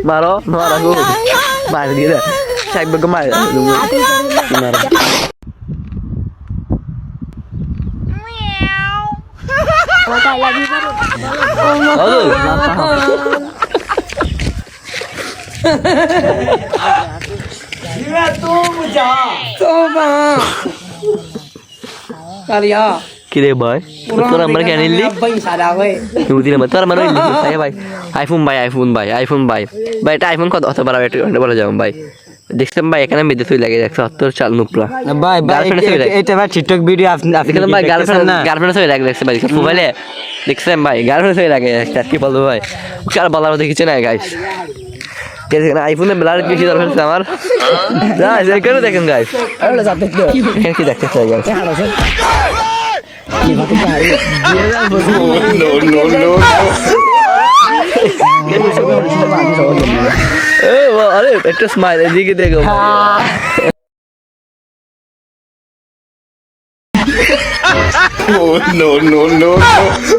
মারো মারো মার দিয়ে দে সাইব কে মার মারো কিরে ভাই তোর নাম্বার কেন নিলি তুই নাম্বার তোর নাম্বার নিলি ভাই আইফোন ভাই এটা আইফোন কত অত বড় একটু বলে যাও ভাই দেখছেন ভাই এখানে মেদে তুই লাগে 170 চাল নুপলা ভাই এটা ভাই টিকটক ভিডিও আপনি ভাই গার্লফ্রেন্ড সই লাগে দেখছেন ভাই মোবাইলে দেখছেন ভাই গার্লফ্রেন্ড সই লাগে কি বলবো ভাই কার বলার দেখিছে না গাইস দেখেন আইফোনে ব্লার বেশি দরকার আছে আমার না এখানে দেখেন গাইস এখানে কি দেখতে চাই গাইস আরে একটা স্মাইল এদিকে দেখো no.